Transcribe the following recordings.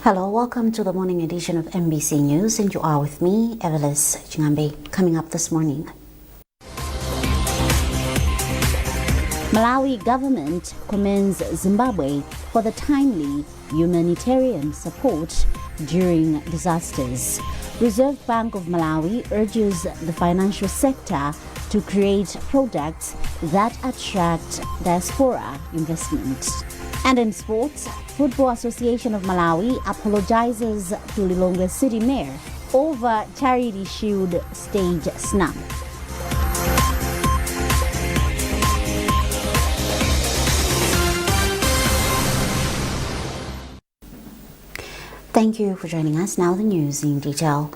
Hello, welcome to the morning edition of MBC News, and you are with me, Evelis Chingambe. Coming up this morning, Malawi government commends Zimbabwe for the timely humanitarian support during disasters. Reserve Bank of Malawi urges the financial sector to create products that attract diaspora investment. And in sports, Football Association of Malawi apologizes to Lilongwe City Mayor over Charity Shield stage snub. Thank you for joining us. Now the news in detail.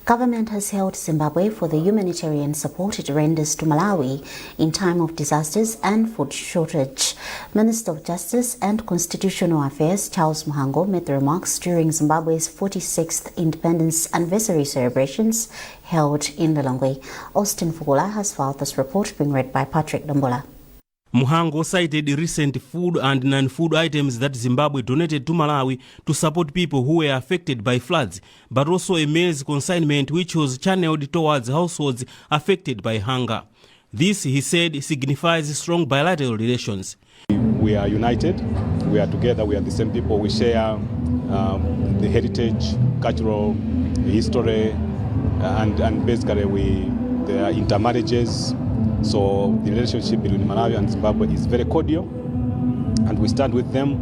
Government has hailed Zimbabwe for the humanitarian support it renders to Malawi in time of disasters and food shortage. Minister of Justice and Constitutional Affairs Charles Muhango made the remarks during Zimbabwe's 46th independence anniversary celebrations held in Lilongwe. Austin Fugula has filed this report, being read by Patrick Dambola. Muhango cited recent food and non-food items that Zimbabwe donated to Malawi to support people who were affected by floods, but also a maize consignment which was channeled towards households affected by hunger. This, he said, signifies strong bilateral relations. We are united, we are together, we are the same people, we share the heritage, cultural history, and basically there are intermarriages. So the relationship between Malawi and Zimbabwe is very cordial, and we stand with them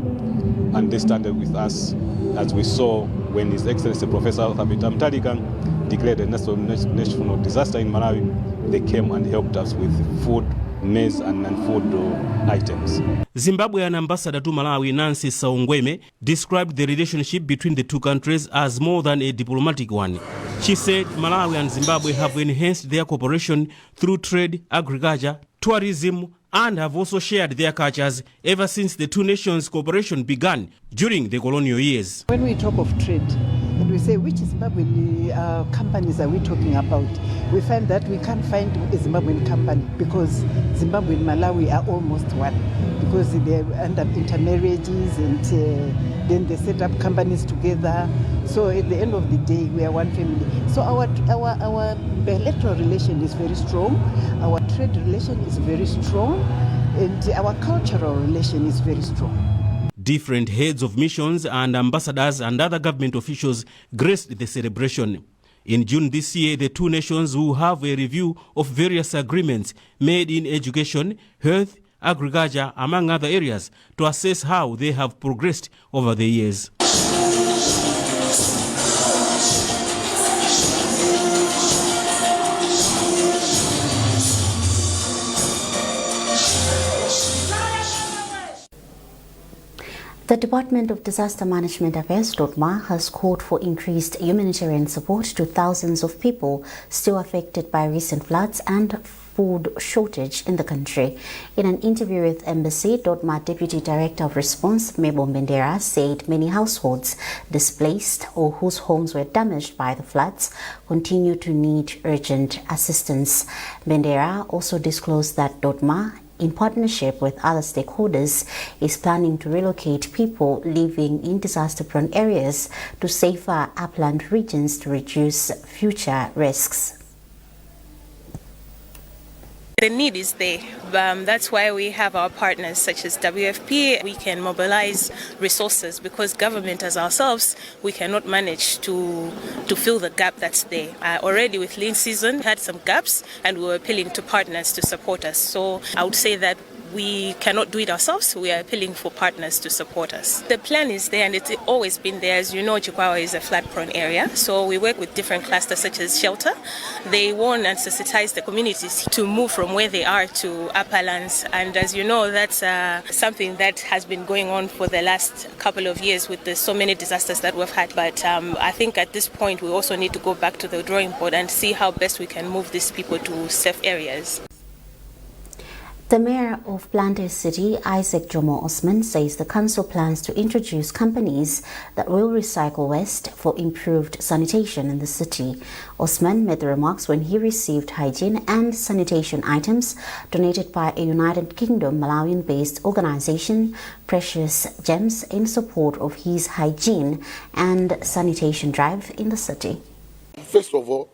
and they stand with us, as we saw when His Excellency Professor Mutharika declared a national disaster in Malawi. They came and helped us with food, maize and non-food items. Zimbabwean ambassador to Malawi, Nancy Saungweme, described the relationship between the two countries as more than a diplomatic one. She said Malawi and Zimbabwe have enhanced their cooperation through trade, agriculture, tourism, and have also shared their cultures ever since the two nations' cooperation began during the colonial years. When we talk of trade, and we say which Zimbabwean companies are we talking about, we find that we can't find a Zimbabwean company because Zimbabwe and Malawi are almost one, because they end up intermarriages and then they set up companies together. So at the end of the day, we are one family. So our bilateral relation is very strong, our trade relation is very strong, and our cultural relation is very strong. Different heads of missions and ambassadors and other government officials graced the celebration. In June this year, the two nations will have a review of various agreements made in education, health, agriculture, among other areas, to assess how they have progressed over the years. The Department of Disaster Management Affairs, DODMA, has called for increased humanitarian support to thousands of people still affected by recent floods and food shortage in the country. In an interview with Embassy, DODMA Deputy Director of Response, Mabel Mbendera, said many households displaced or whose homes were damaged by the floods continue to need urgent assistance. Mbendera also disclosed that DODMA, in partnership with other stakeholders, is planning to relocate people living in disaster-prone areas to safer upland regions to reduce future risks. The need is there. That's why we have our partners such as WFP. We can mobilize resources because government as ourselves, we cannot manage to fill the gap that's there. Already with lean season, we had some gaps and we were appealing to partners to support us. So I would say that we cannot do it ourselves. We are appealing for partners to support us. The plan is there and it's always been there. As you know, Chikwawa is a flood-prone area. So we work with different clusters such as shelter. They want and sensitize the communities to move from where they are to upper lands. And as you know, that's something that has been going on for the last couple of years with so many disasters that we've had. But I think at this point, we also need to go back to the drawing board and see how best we can move these people to safe areas. The mayor of Blantyre City, Isaac Jomo Osman, says the council plans to introduce companies that will recycle waste for improved sanitation in the city. Osman made the remarks when he received hygiene and sanitation items donated by a United Kingdom Malawian-based organization, Precious Gems, in support of his hygiene and sanitation drive in the city. First of all,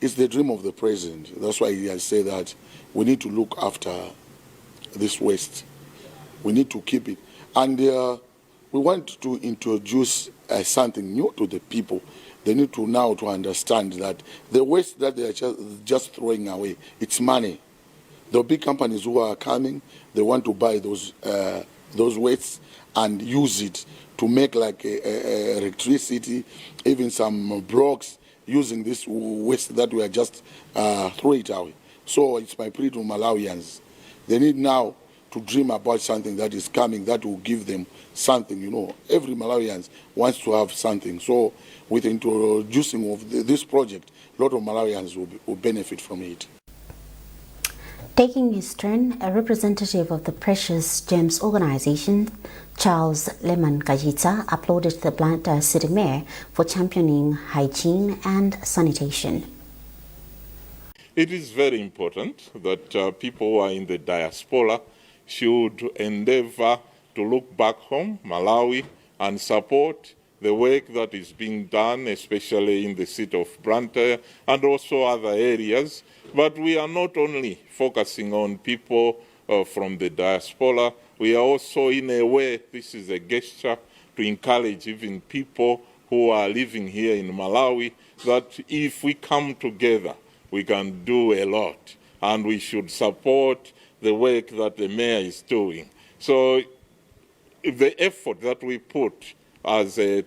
it's the dream of the president. That's why I say that we need to look after this waste. We need to keep it. And we want to introduce something new to the people. They need to now to understand that the waste that they are just throwing away, it's money. The big companies who are coming, they want to buy those wastes and use it to make like electricity, even some blocks, using this waste that we are just throw it away. So it's my plea to Malawians. They need now to dream about something that is coming that will give them something. You know, every Malawian wants to have something. So with introducing of this project, a lot of Malawians will benefit from it. Taking his turn, a representative of the Precious Gems organization, Charles Leman Kajita, applauded the Blantyre City Mayor for championing hygiene and sanitation. It is very important that people who are in the diaspora should endeavor to look back home, Malawi, and support the work that is being done, especially in the city of Blantyre and also other areas. But we are not only focusing on people from the diaspora, we are also, in a way, this is a gesture to encourage even people who are living here in Malawi that if we come together, we can do a lot, and we should support the work that the mayor is doing. So the effort that we put as a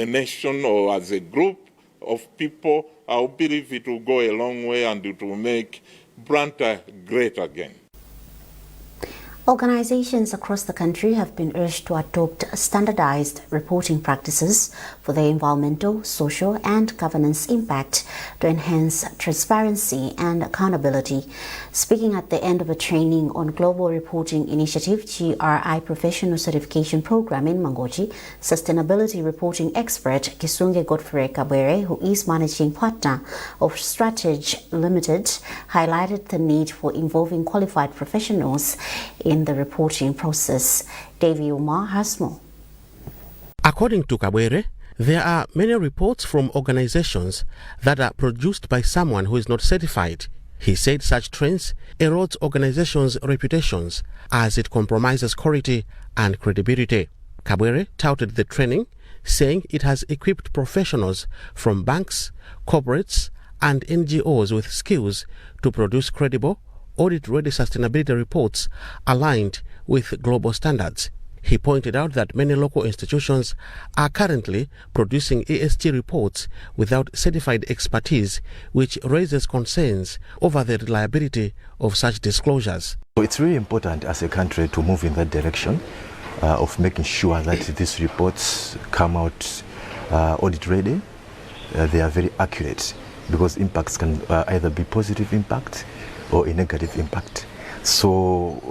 nation or as a group of people, I believe it will go a long way and it will make Blantyre great again. Organizations across the country have been urged to adopt standardized reporting practices for their environmental, social, and governance impact to enhance transparency and accountability. Speaking at the end of a training on Global Reporting Initiative GRI Professional Certification Program in Mangochi, sustainability reporting expert Kisunge Godfrey Kabwere, who is managing partner of Strategy Limited, highlighted the need for involving qualified professionals in the reporting process. Davy Umar has more. According to Kabwere, there are many reports from organizations that are produced by someone who is not certified. He said such trends erodes organizations' reputations as it compromises quality and credibility. Kabwere touted the training, saying it has equipped professionals from banks, corporates, and NGOs with skills to produce credible, audit-ready sustainability reports aligned with global standards. He pointed out that many local institutions are currently producing ESG reports without certified expertise, which raises concerns over the reliability of such disclosures. So it's really important as a country to move in that direction of making sure that these reports come out audit-ready. They are very accurate because impacts can either be positive impact or a negative impact. So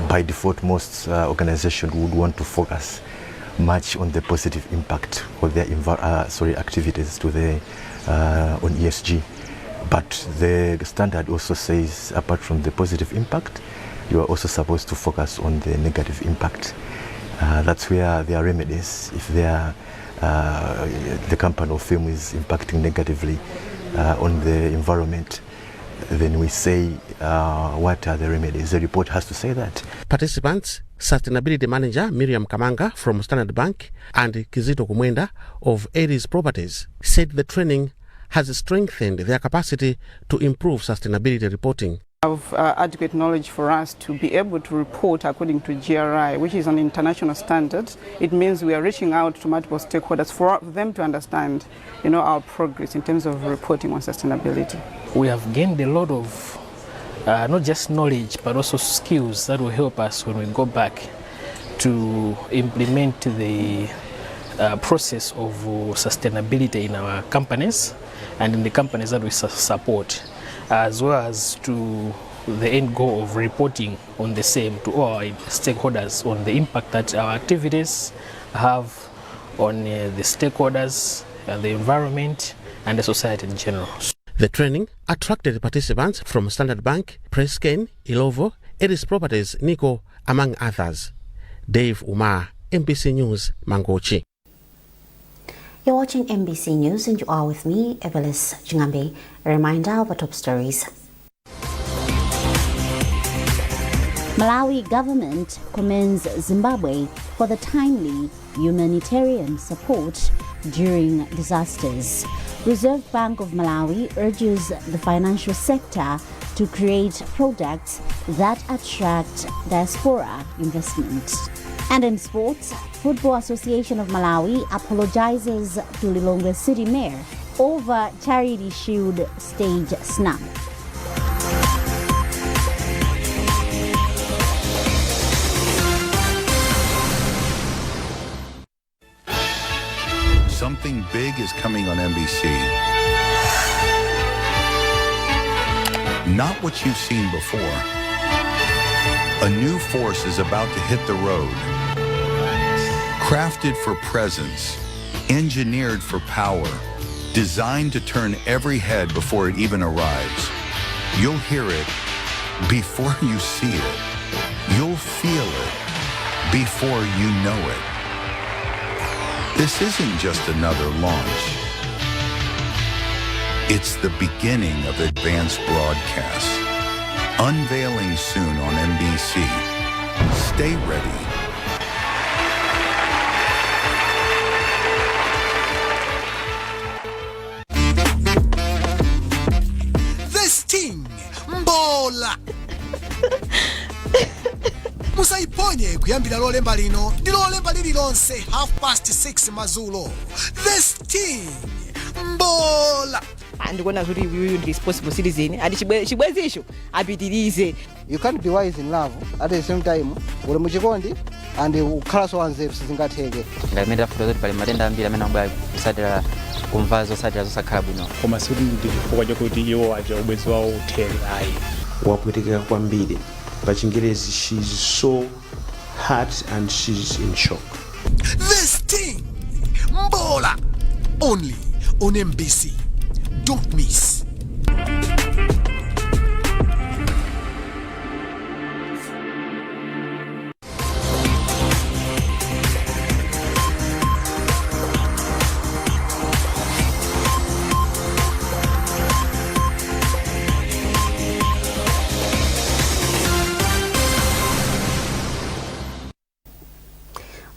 by default, most organizations would want to focus much on the positive impact of their activities to the on ESG. But the standard also says, apart from the positive impact, you are also supposed to focus on the negative impact. That's where there are remedies. If the company or firm is impacting negatively on the environment, then we say, what are the remedies? The report has to say that. Participants, Sustainability Manager Miriam Kamanga from Standard Bank and Kizito Kumwenda of Aries Properties, said the training has strengthened their capacity to improve sustainability reporting. Have adequate knowledge for us to be able to report according to GRI, which is an international standard. It means we are reaching out to multiple stakeholders for them to understand, our progress in terms of reporting on sustainability. We have gained a lot of not just knowledge but also skills that will help us when we go back to implement the process of sustainability in our companies and in the companies that we support, as well as to the end goal of reporting on the same to all our stakeholders on the impact that our activities have on the stakeholders, the environment, and the society in general. The training attracted participants from Standard Bank, Presken, Ilovo, Edis Properties, Nico, among others. Dave Umar, MBC News, Mangochi. You're watching MBC News and you are with me, Evelis Jingambe. A reminder of our top stories. Malawi government commends Zimbabwe for the timely humanitarian support during disasters. Reserve Bank of Malawi urges the financial sector to create products that attract diaspora investment. And in sports, Football Association of Malawi apologizes to Lilongwe City Mayor over Charity Shield stage snub. Something big is coming on NBC. Not what you've seen before. A new force is about to hit the road. Crafted for presence, engineered for power, designed to turn every head before it even arrives. You'll hear it before you see it. You'll feel it before you know it. This isn't just another launch. It's the beginning of advanced broadcasts. Unveiling soon on NBC. Stay ready. This thing, Mbola. Musaiponye kuyambira lolemba lino ndi lolemba lililonse 6:30 mazulo. This thing, Mbola. Andikuona kuti uyu ndi responsible citizen andi chibwezi icho apitirize. You can't be wise in love at the same time uli muchikondi and ukhala so anzeru sizingatheke. Ngamenda futo zoti pali matenda ambiri amene ambaya kusatira kumvazo satira zosakhala bwino. Koma sikuti ndi chifukwa chakuti iwo aja ubwezi wawo uthele ayi. Wapwetekeka kwambiri. Pa Chingerezi, she's so hurt and she's in shock. This thing, Mbola, only on MBC. Don't miss.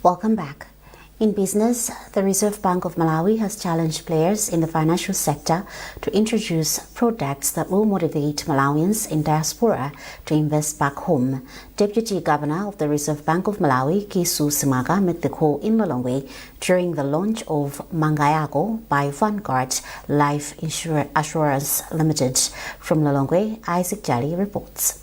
Welcome back. In business, the Reserve Bank of Malawi has challenged players in the financial sector to introduce products that will motivate Malawians in diaspora to invest back home. Deputy Governor of the Reserve Bank of Malawi, Kisu Simaga, made the call in Lilongwe during the launch of Mangayago by Vanguard Life Assurance Limited. From Lilongwe, Isaac Jali reports.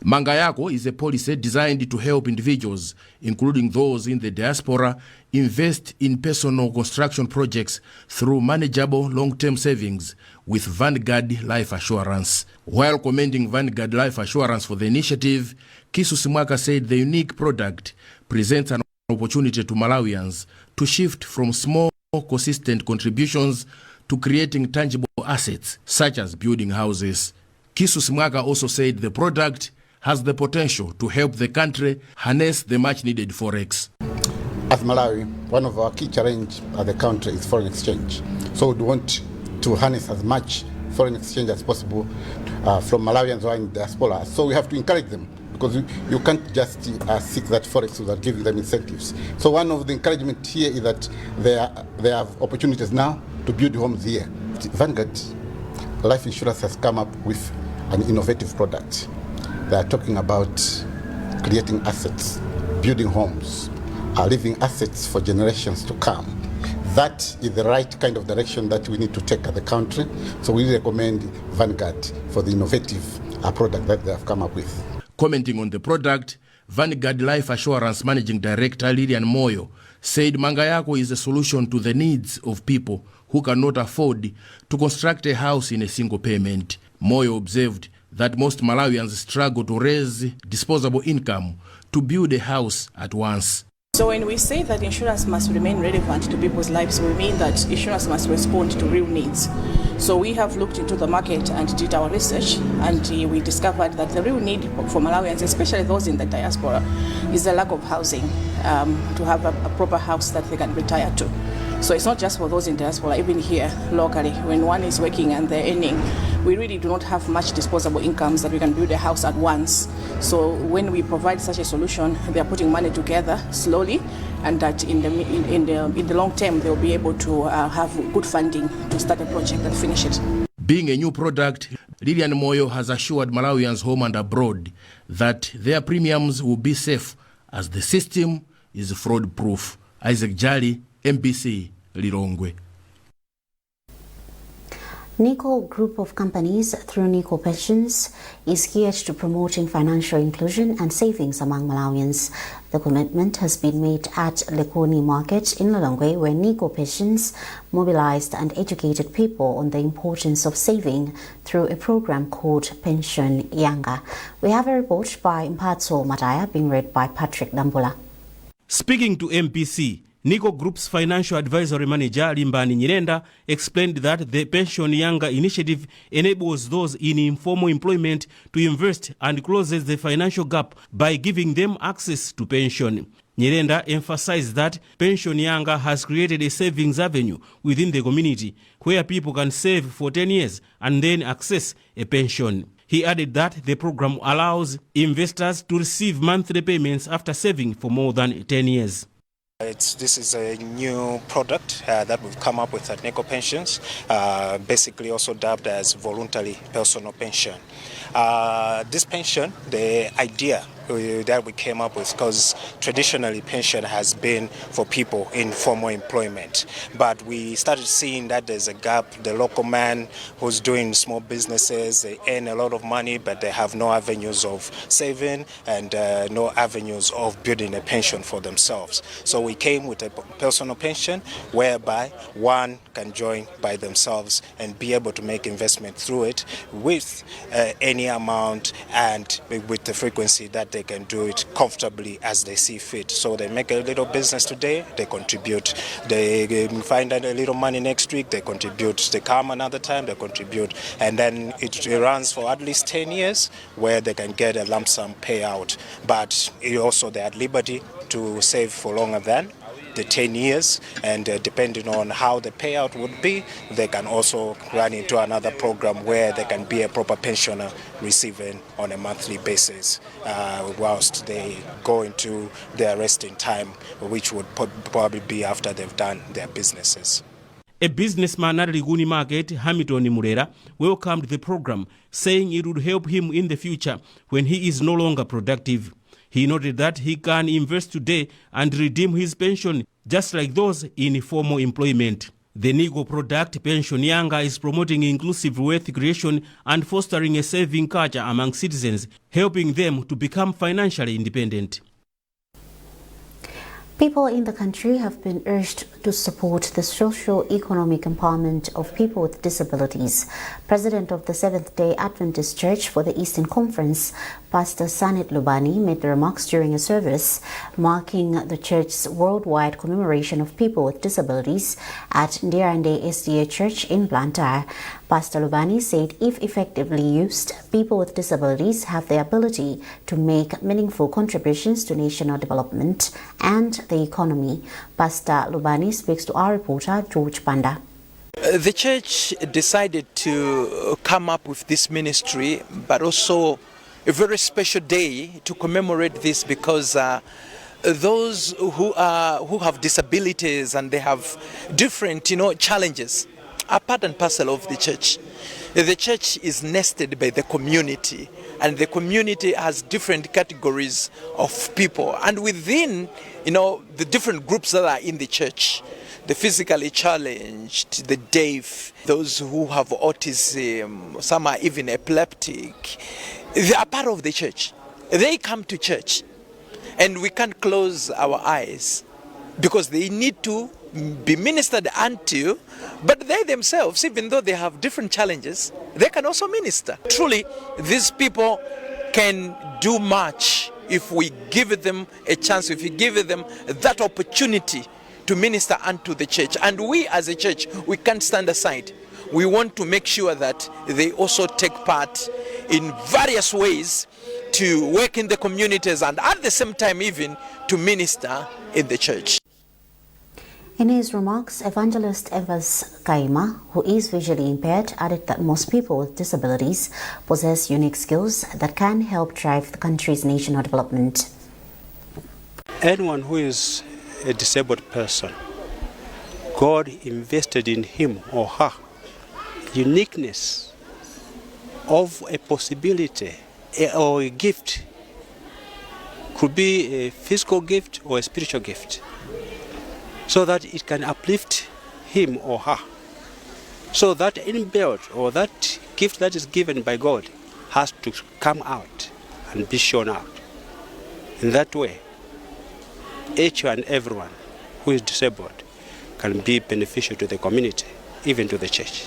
Mangayago is a policy designed to help individuals, including those in the diaspora, invest in personal construction projects through manageable long-term savings with Vanguard Life Assurance. While commending Vanguard Life Assurance for the initiative, Kisu Simwaka said the unique product presents an opportunity to Malawians to shift from small, consistent contributions to creating tangible assets, such as building houses. Kisu Simwaka also said the product has the potential to help the country harness the much-needed forex. As Malawi, one of our key challenges as a country is foreign exchange. So we want to harness as much foreign exchange as possible from Malawians who are in diaspora. So we have to encourage them, because you can't just seek that forex without giving them incentives. So one of the encouragement here is that they have opportunities now to build homes here. Vanguard Life Insurance has come up with an innovative product. They are talking about creating assets, building homes, leaving assets for generations to come. That is the right kind of direction that we need to take as a country. So we recommend Vanguard for the innovative product that they have come up with. Commenting on the product, Vanguard Life Assurance Managing Director Lilian Moyo said Mangayako is a solution to the needs of people who cannot afford to construct a house in a single payment. Moyo observed that most Malawians struggle to raise disposable income to build a house at once. So when we say that insurance must remain relevant to people's lives, we mean that insurance must respond to real needs. So we have looked into the market and did our research, and we discovered that the real need for Malawians, especially those in the diaspora, is the lack of housing, to have a proper house that they can retire to. So it's not just for those in diaspora, even here locally, when one is working and they're earning, we really do not have much disposable incomes that we can build a house at once. So when we provide such a solution, they are putting money together slowly, and that in the long term they'll be able to have good funding to start a project and finish it. Being a new product, Lilian Moyo has assured Malawians home and abroad that their premiums will be safe as the system is fraud-proof. Isaac Jali, MBC, Lilongwe. NICO Group of Companies, through NICO Pensions, is geared to promoting financial inclusion and savings among Malawians. The commitment has been made at Lekoni Market in Lilongwe, where NICO Pensions mobilized and educated people on the importance of saving through a program called Pension Yanga. We have a report by Mpatso Mataya being read by Patrick Dambula. Speaking to MPC, NICO Group's financial advisory manager Limbani Nyirenda explained that the Pension Yanga initiative enables those in informal employment to invest and closes the financial gap by giving them access to pension. Nyirenda emphasized that Pension Yanga has created a savings avenue within the community where people can save for 10 years and then access a pension. He added that the program allows investors to receive monthly payments after saving for more than 10 years. This is a new product that we've come up with at NICO Pensions, basically also dubbed as voluntary personal pension. This pension, the idea that we came up with, because traditionally pension has been for people in formal employment, but we started seeing that there's a gap. The local man who's doing small businesses, they earn a lot of money, but they have no avenues of saving and no avenues of building a pension for themselves. So we came with a personal pension whereby one can join by themselves and be able to make investment through it with any amount and with the frequency that they can do it comfortably as they see fit. So they make a little business today, they contribute. They find a little money next week, they contribute. They come another time, they contribute. And then it runs for at least 10 years where they can get a lump sum payout. But also they are at liberty to save for longer than the 10 years, and depending on how the payout would be, they can also run into another program where they can be a proper pensioner receiving on a monthly basis whilst they go into their resting time, which would probably be after they've done their businesses. A businessman at Liguni Market, Hamilton Murera, welcomed the program, saying it would help him in the future when he is no longer productive. He noted that he can invest today and redeem his pension just like those in formal employment. The NICO product Pension Yanga is promoting inclusive wealth creation and fostering a saving culture among citizens, helping them to become financially independent. People in the country have been urged to support the socio-economic empowerment of people with disabilities. President of the Seventh-day Adventist Church for the Eastern Conference, Pastor Sanit Lubani, made the remarks during a service marking the church's worldwide commemoration of people with disabilities at Ndiarande SDA Church in Blantyre. Pastor Lubani said if effectively used, people with disabilities have the ability to make meaningful contributions to national development and the economy. Pastor Lubani speaks to our reporter, George Panda. The church decided to come up with this ministry, but also a very special day to commemorate this because those who have disabilities and they have different, challenges are part and parcel of the church. The church is nested by the community, and the community has different categories of people. And within, the different groups that are in the church, the physically challenged, the deaf, those who have autism, some are even epileptic, they are part of the church. They come to church, and we can't close our eyes because they need to be ministered unto, but they themselves, even though they have different challenges, they can also minister. Truly, these people can do much if we give them a chance, if we give them that opportunity to minister unto the church. And we as a church, we can't stand aside. We want to make sure that they also take part in various ways to work in the communities and at the same time even to minister in the church. In his remarks, Evangelist Evans Kaima, who is visually impaired, added that most people with disabilities possess unique skills that can help drive the country's national development. Anyone who is a disabled person, God invested in him or her uniqueness of a possibility or a gift. Could be a physical gift or a spiritual gift, so that it can uplift him or her. So that inbuilt or that gift that is given by God has to come out and be shown out. In that way, each and everyone who is disabled can be beneficial to the community, even to the church.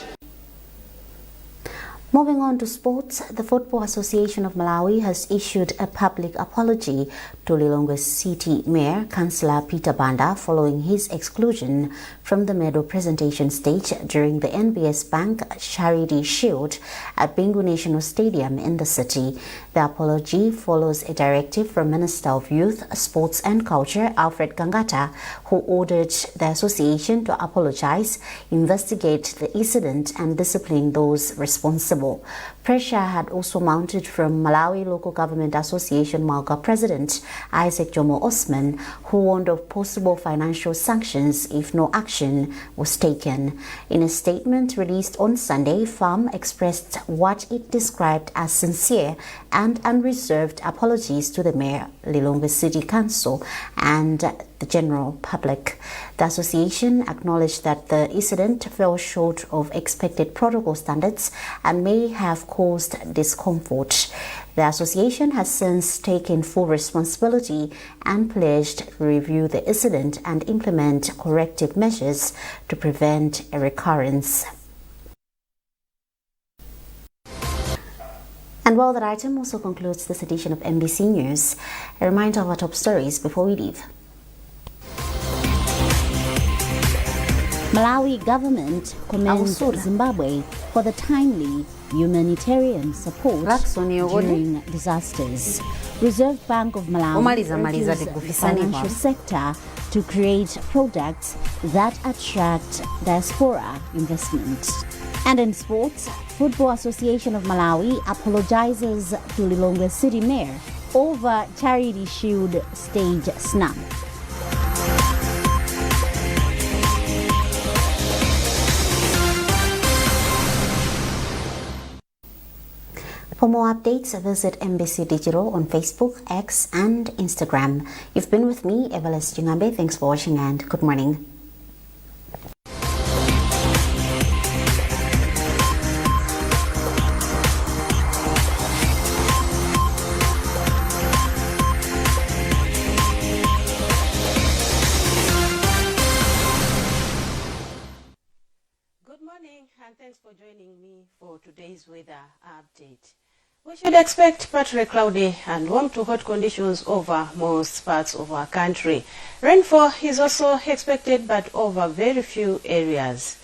Moving on to sports, the Football Association of Malawi has issued a public apology to Lilongwe City Mayor Councillor Peter Banda following his exclusion from the medal presentation stage during the NBS Bank Charity Shield at Bingu National Stadium in the city. The apology follows a directive from Minister of Youth, Sports and Culture Alfred Kangata, who ordered the association to apologize, investigate the incident and discipline those responsible. Pressure had also mounted from Malawi Local Government Association Malga President Isaac Jomo Osman, who warned of possible financial sanctions if no action was taken. In a statement released on Sunday, FAM expressed what it described as sincere and unreserved apologies to the Mayor, Lilongwe City Council, and the general public. The association acknowledged that the incident fell short of expected protocol standards and may have caused discomfort. The association has since taken full responsibility and pledged to review the incident and implement corrective measures to prevent a recurrence. And while that item also concludes this edition of MBC News, a reminder of our top stories before we leave. Malawi government commends Zimbabwe for the timely humanitarian support during disasters. Reserve Bank of Malawi urges the financial sector to create products that attract diaspora investment. And in sports, Football Association of Malawi apologizes to Lilongwe City Mayor over Charity Shield stage snub. For more updates, visit MBC Digital on Facebook, X, and Instagram. You've been with me, Evelis Jungabe. Thanks for watching and good morning. Good morning and thanks for joining me for today's weather update. We should expect partly cloudy and warm to hot conditions over most parts of our country. Rainfall is also expected, but over very few areas.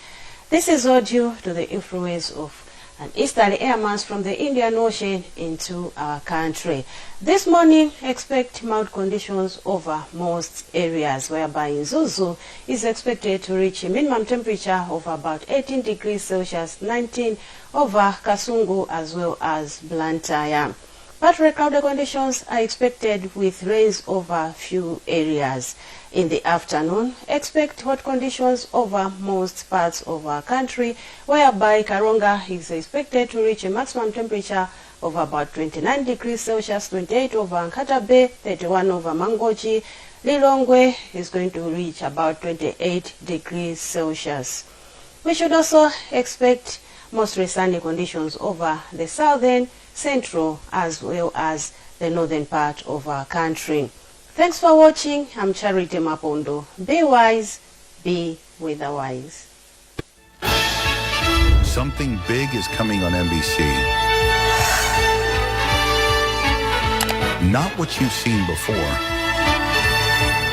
This is all due to the influence of an easterly air mass from the Indian Ocean into our country. This morning, expect mild conditions over most areas, whereby in Zuzu is expected to reach a minimum temperature of about 18 degrees Celsius, 19 over Kasungu as well as Blantyre. Partly cloudy conditions are expected with rains over few areas. In the afternoon, expect hot conditions over most parts of our country, whereby Karonga is expected to reach a maximum temperature of about 29 degrees Celsius, 28 over Nkatabe, 31 over Mangochi. Lilongwe is going to reach about 28 degrees Celsius. We should also expect mostly sunny conditions over the southern, central, as well as the northern part of our country. Thanks for watching. I'm Charity Mapondo. Be wise, Be with the wise. Something big is coming on NBC. Not what you've seen before.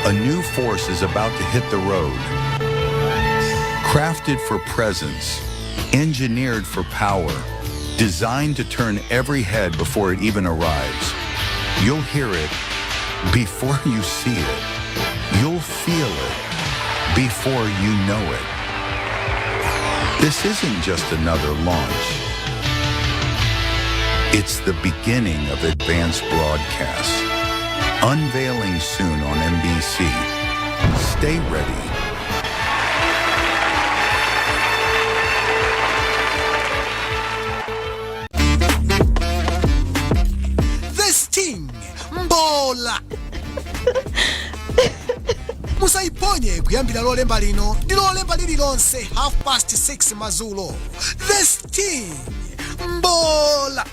A new force is about to hit the road. Crafted for presence, engineered for power, designed to turn every head before it even arrives. You'll hear it before you see it. You'll feel it before you know it. This isn't just another launch. It's the beginning of advanced broadcasts. Unveiling soon on NBC. Stay ready. This thing, Mbola. Musaiponye kuyambira lolemba lino ndi lolemba lililonse 6:30 madzulo. This thing, Mbola.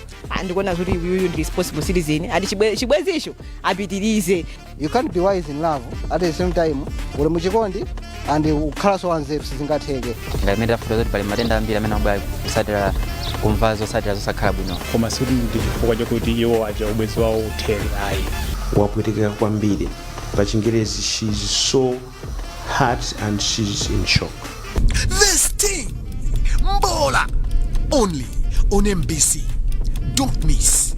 Ndikuona kuti uyu ndi responsible citizen ati chibwezisho apitirize. You can't be wise in love at the same time uli muchikondi and ukhalaso wanzeru sizingatheke. Ngamene tafuta kuti pali matenda ambiri amene amabwera kusatira kumva zosatira zosakhala bwino. Koma sikuti ndi chifukwa chakuti iwo aja ubwezi wawo uthere ayi. Wapwetekeka kwambiri. Pa Chingerezi, she's so hurt and she's in shock. This thing, Mbola, only on NBC. Don't miss.